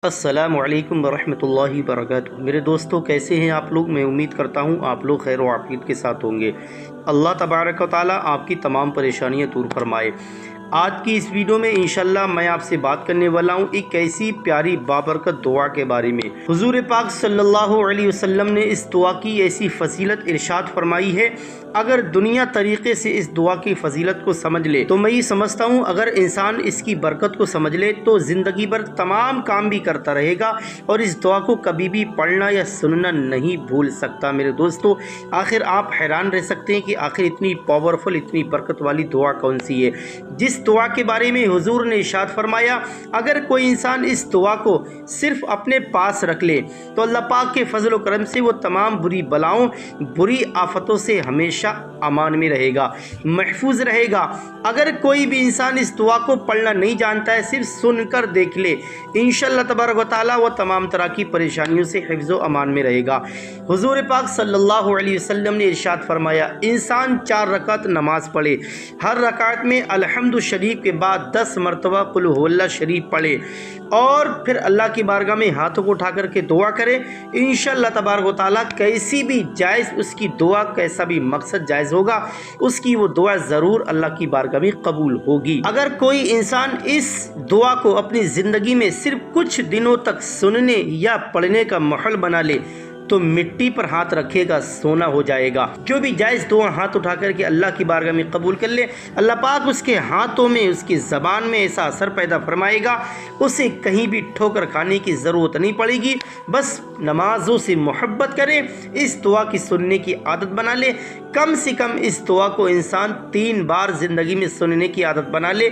अस्सलामुअलैकुम वरहमतुल्लाहि वबरकातुहू। मेरे दोस्तों, कैसे हैं आप लोग। मैं उम्मीद करता हूँ आप लोग खैर व आफियत के साथ होंगे। अल्लाह तबारक व तआला आपकी तमाम परेशानियाँ दूर फरमाए। आज की इस वीडियो में इंशाल्लाह मैं आपसे बात करने वाला हूँ एक ऐसी प्यारी बाबरकत दुआ के बारे में। हुजूर पाक सल्लल्लाहु अलैहि वसल्लम ने इस दुआ की ऐसी फजीलत इरशाद फरमाई है, अगर दुनिया तरीके से इस दुआ की फजीलत को समझ ले तो मैं ये समझता हूँ अगर इंसान इसकी बरकत को समझ ले तो ज़िंदगी भर तमाम काम भी करता रहेगा और इस दुआ को कभी भी पढ़ना या सुनना नहीं भूल सकता। मेरे दोस्तों, आखिर आप हैरान रह सकते हैं कि आखिर इतनी पावरफुल, इतनी बरकत वाली दुआ कौन सी है जिस दुआ के बारे में हुजूर ने इरशाद फरमाया अगर कोई इंसान इस दुआ को सिर्फ अपने पास रख ले तो अल्लाह पाक के फजल व करम से वो तमाम बुरी बलाओं, बुरी आफतों से हमेशा अमान में रहेगा, महफूज रहेगा। अगर कोई भी इंसान इस दुआ को पढ़ना नहीं जानता है, सिर्फ सुनकर देख ले, इंशाअल्लाह तबारक व तआला वो तमाम तरह की परेशानियों से हिफ्ज़ व अमान में रहेगा। हुजूर पाक सल्लल्लाहु अलैहि वसल्लम ने इरशाद फरमाया इंसान 4 रकात नमाज पढ़े, हर रकात में अल्हम्दु शरीफ के बाद 10 मरतबा कुल हुवल्लाह शरीफ पढ़े और फिर अल्लाह की बारगाह में हाथों को उठा करके दुआ करे, इंशाअल्लाह तबारक व तआला कैसी भी जायज़ उसकी दुआ, कैसा भी मकसद जायज़ होगा, उसकी वो दुआ ज़रूर अल्लाह की बारगाह में कबूल होगी। अगर कोई इंसान इस दुआ को अपनी ज़िंदगी में सिर्फ कुछ दिनों तक सुनने या पढ़ने का माहौल बना ले तो मिट्टी पर हाथ रखेगा सोना हो जाएगा। जो भी जायज़ दुआ हाथ उठा करके अल्लाह की बारगाह में कबूल कर ले, अल्लाह पाक उसके हाथों में, उसकी ज़बान में ऐसा असर पैदा फरमाएगा, उसे कहीं भी ठोकर खाने की ज़रूरत नहीं पड़ेगी। बस नमाजों से मोहब्बत करे, इस दुआ की सुनने की आदत बना ले। कम से कम इस दुआ को इंसान 3 बार ज़िंदगी में सुनने की आदत बना ले।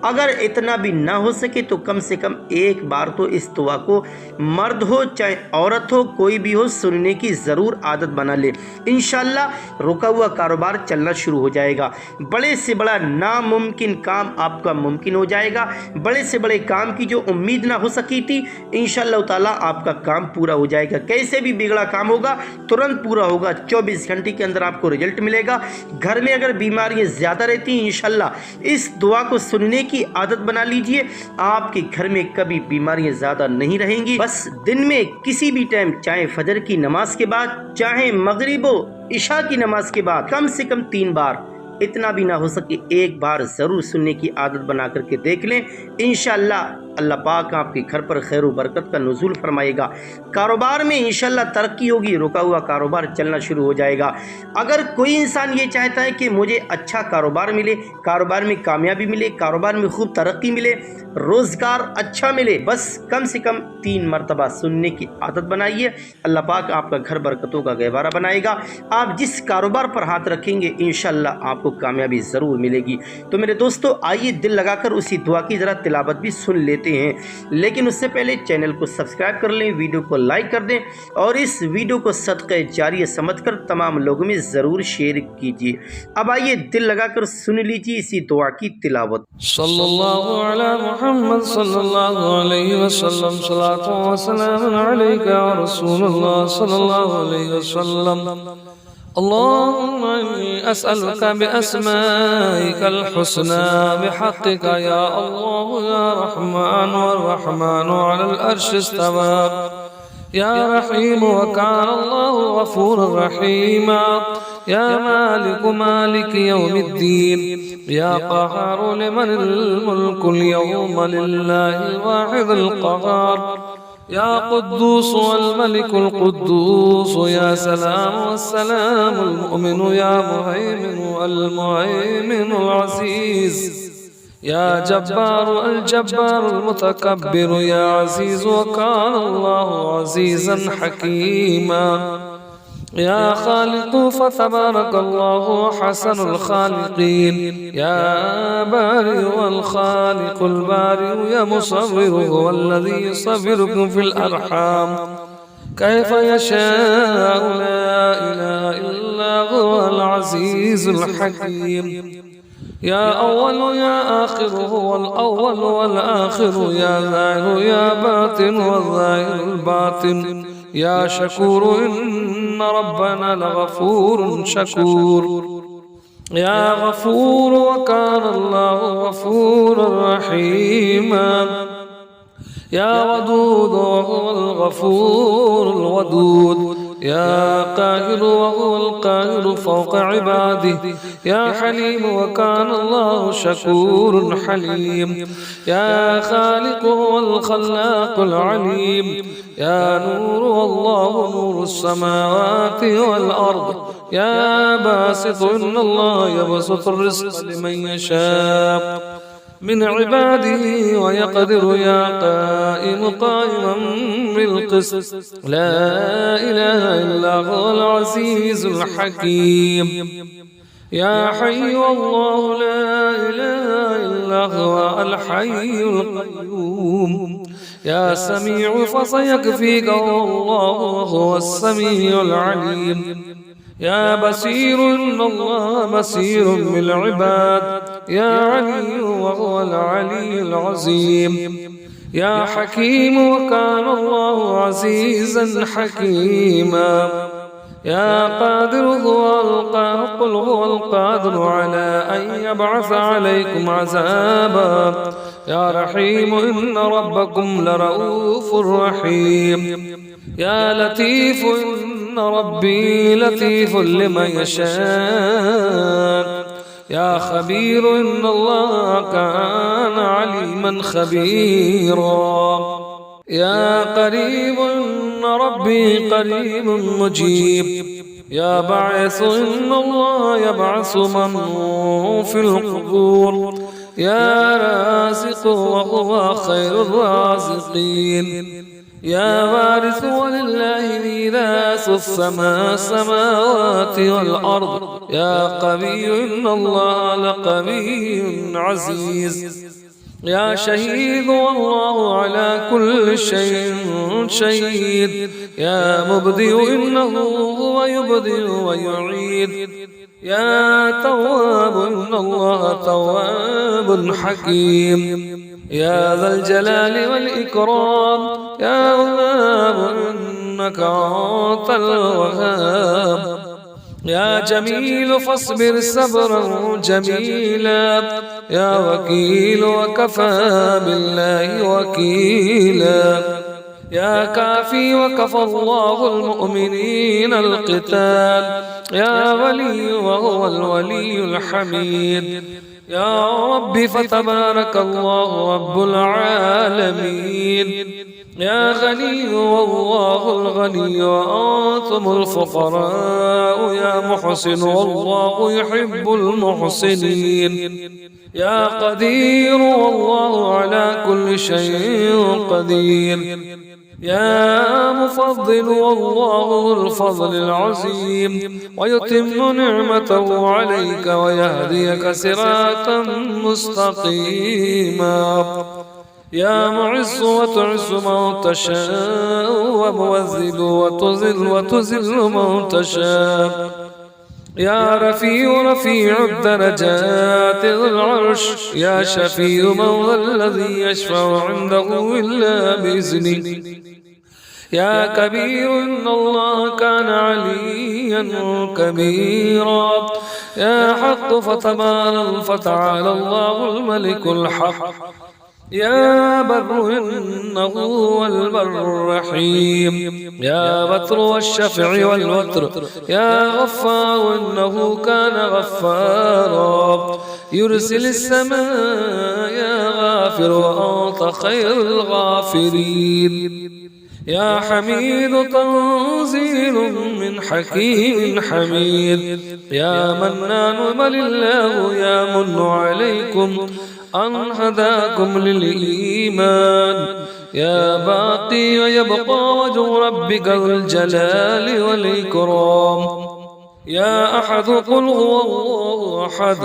अगर इतना भी ना हो सके तो कम से कम 1 बार तो इस दुआ को मर्द हो चाहे औरत हो, कोई भी हो, सुनने की ज़रूर आदत बना ले। इंशाअल्लाह रुका हुआ कारोबार चलना शुरू हो जाएगा। बड़े से बड़ा नामुमकिन काम आपका मुमकिन हो जाएगा। बड़े से बड़े काम की जो उम्मीद ना हो सकी थी, इंशाअल्लाह ताला आपका काम पूरा हो जाएगा। कैसे भी बिगड़ा काम होगा तुरंत पूरा होगा, 24 घंटे के अंदर आपको रिजल्ट मिलेगा। घर में अगर बीमारियाँ ज़्यादा रहती हैं, इंशाअल्लाह इस दुआ को सुनने की आदत बना लीजिए, आपके घर में कभी बीमारियां ज्यादा नहीं रहेंगी। बस दिन में किसी भी टाइम, चाहे फजर की नमाज के बाद, चाहे मगरिबो इशा की नमाज के बाद, कम से कम 3 बार, इतना भी ना हो सके 1 बार ज़रूर सुनने की आदत बना करके देख लें। इंशाअल्लाह अल्लाह पाक आपके घर पर खैर व बरकत का नुज़ूल फरमाएगा। कारोबार में इंशाअल्लाह तरक्की होगी, रुका हुआ कारोबार चलना शुरू हो जाएगा। अगर कोई इंसान ये चाहता है कि मुझे अच्छा कारोबार मिले, कारोबार में कामयाबी मिले, कारोबार में खूब तरक्की मिले, रोज़गार अच्छा मिले, बस कम से कम 3 मरतबा सुनने की आदत बनाइए। अल्लाह पाक आपका घर बरकतों का गहवारा बनाएगा। आप जिस कारोबार पर हाथ रखेंगे इंशाअल्लाह आपको कामयाबी ज़रूर मिलेगी। तो मेरे दोस्तों, आइए दिल लगाकर उसी दुआ की ज़रा तिलावत भी सुन लेते हैं, लेकिन उससे पहले चैनल को सब्सक्राइब कर लें, वीडियो को लाइक कर दें और इस वीडियो को सदक़े जारिया समझकर तमाम लोगों में ज़रूर शेयर कीजिए। अब आइए दिल लगाकर सुन लीजिए इसी दुआ की तिलावत। सल्लल्लाहु अला मुहम्मद सल्लल्लाहु अलैहि वसल्लम, सलातो व सलाम अलैका या रसूलल्लाह सल्लल्लाहु अलैहि वसल्लम। अल्लाहुम्मा इन्नी अस्अलुका बिअस्माइकल हुस्ना बिहक़्क़िका या अल्लाह या रहमान वर्रहमान अलल अर्श इस्तवा या रहीम व कान अल्लाहु गफूरर रहीमा या मालिक मालिक यौमिद्दीन या क़हार लिमनिल मुल्कुल यौम लिल्लाहिल वाहिदिल क़हार या क़ुद्दूस वल मलिकुल क़ुद्दूस या सलाम वस्सलामुल मुमिन या मुहैमिन वल मुहैमिनुल अज़ीज़ या जब्बार अल जब्बार अल मुतकब्बिर या अज़ीज़ व कान अल्लाहु अज़ीज़न हकीमा या खालिक़ फ़तबारकल्लाहु हसनुल ख़ालिक़ीन या बारि वल ख़ालिक़ुल बारि या मुसव्विर वल्लज़ी युसव्विरुकुम फ़िल अरहाम कैफ़ यशाअ ला इलाहा इल्ला हुवल अज़ीज़ुल हकीम या अव्वल या आखिर हुवल अव्वल वल आखिर या ज़ाहिर या बातिन वल ज़ाहिरुल बातिन या शकूर इन्ना रब्बना लगफूरुन शकूर या गफूर व कान अल्लाहु गफूरर रहीमा يا ودود وهو الغفور الودود، يا قاهر وهو القاهر فوق عباده، يا حليم وكان الله شكور حليم، يا خالق هو الخلاق العليم، يا نور والله نور السماوات والأرض، يا باسط إن الله يبسط الرزق لمن يشاء من عباده ويقدر، يا قائم قائما بالقسط، لا إله إلا هو العزيز الحكيم، يا حي والله لا إله إلا هو الحي القيوم، يا سميع فسيكفيك والله وهو السميع العليم، يا بصير إن الله بصير بالعباد، يا علي وهو العلي العظيم، يا حكيم وكان الله عزيزا حكيما، يا قادر قل هو القادر على أن يبعث عليكم عذابا، يا رحيم إن ربكم لرؤوف رحيم، يا لطيف إن ربي لطيف لمن يشاء، يا خبير إن الله كان عليما خبيرا، يا قريب إن ربي قريب مجيب، يا باعث إن الله يبعث من في القبور، يا رازق وهو خير الرازقين، يا وارث ولله ميراث السماوات والأرض، يا قوي إن الله لقوي عزيز، يا شهيد والله على كل شيء شهيد، يا مبدئ إنه هو يبدئ ويعيد، يا تواب إن الله تواب حكيم، يا ذا الجلال والإكرام، يا وهاب إنك أنت الوهاب، يا جميل فاصبر صبرا جميلا، يا وكيل وكفى بالله وكيلا، يا كافي وكفى الله المؤمنين القتال، يا ولي وهو الولي الحميد، يا رب فتبارك الله رب العالمين، يا غني والله الغني وأنتم الفقراء، يا محسن والله يحب المحسنين، يا قدير والله على كل شيء قدير، يا مفضل والله الفضل العظيم، ويتم نعمته عليك ويهديك صراطا مستقيما، يا معز وتعز من تشاء، وموذل وتذل من تشاء، يا رفيع الدرجات ذو العرش، يا شفيع من ذا الذي يشفع عنده إلا بإذنه، يا كبير إن الله كان عليا كبيرا، يا حق فتعالى الله الملك الحق، يا بر إنه هو البر الرحيم، يا بتر والشفع والوتر، يا غفار إنه كان غفارا، يرسل السماء يا غافر وأنت خير الغافرين، يا حميد تنزيل من حكيم حميد، يا منان بل الله يمن عليكم أن هداكم للإيمان، يا باقي ويبقى وجه ربك ذو الجلال والإكرام، يا أحد قل هو الله أحد،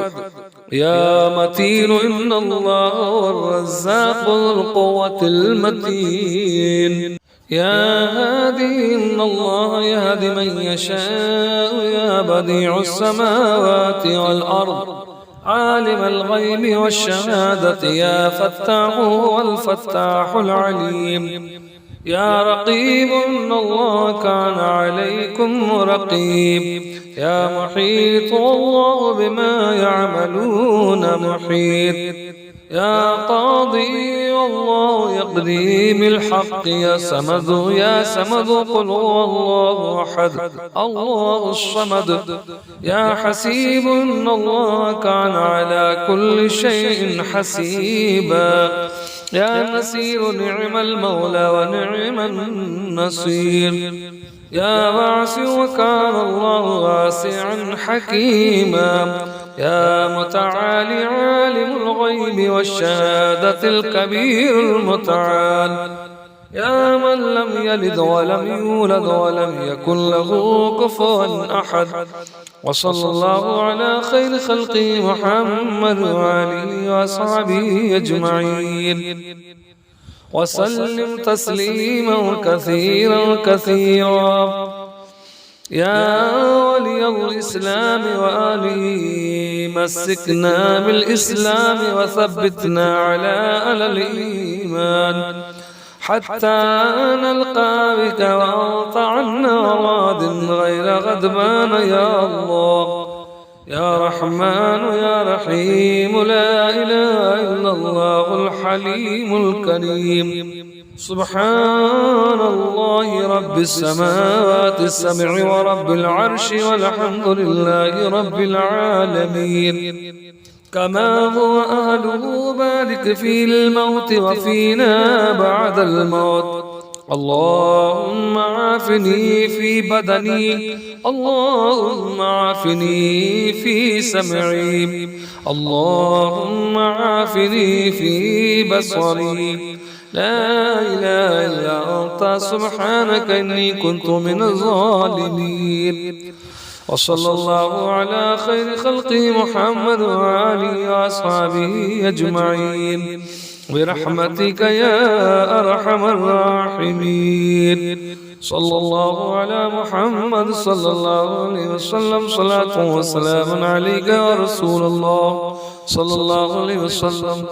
يا متين إن الله هو الرزاق ذو القوة المتين، يا هادي إن الله يهدي من يشاء، يا بديع السماوات والأرض، عالم الغيب والشهادة، يا فتاح والفتاح العليم، يا رقيب إن الله كان عليكم رقيب، يا محيط والله بما يعملون محيط، يا قاضي والله يقضي بالحق يا سمد يا سمد قل هو الله أحد الله الصمد يا حسيب إن الله كان على كل شيء حسيبا يا نسير نعم المولى ونعم النصير يا واسع وكان الله واسعا حكيما يا متعالي عالم الغيب والشهادة الكبير المتعال يا من لم يلد ولم يولد ولم يكن له كفوا أحد وصلى الله على خير خلقه محمد وآله وأصحابه أجمعين وسلم تسليما كثيرا كثيرا يا ولي الإسلام وآله مسكنا بالإسلام وثبتنا على الإيمان حتى نلقى بك وأنت عنا راض غير غضبان يا الله يا رحمن يا رحيم لا إله إلا الله الحليم الكريم سبحان الله رب السماوات السبع ورب العرش والحمد لله رب العالمين كما هو أهله بارك في الموت وفينا بعد الموت اللهم عافني في بدني اللهم عافني في سمعي اللهم عافني في بصري لا إله إلا أنت سبحانك إني كنت من الظالمين وصلى الله على خير خلقه محمد وآله وأصحابه أجمعين برحمتك يا أرحم الراحمين صلى الله على محمد صلى الله عليه وسلم صلاة وسلام عليك يا رسول الله صلى الله عليه وسلم.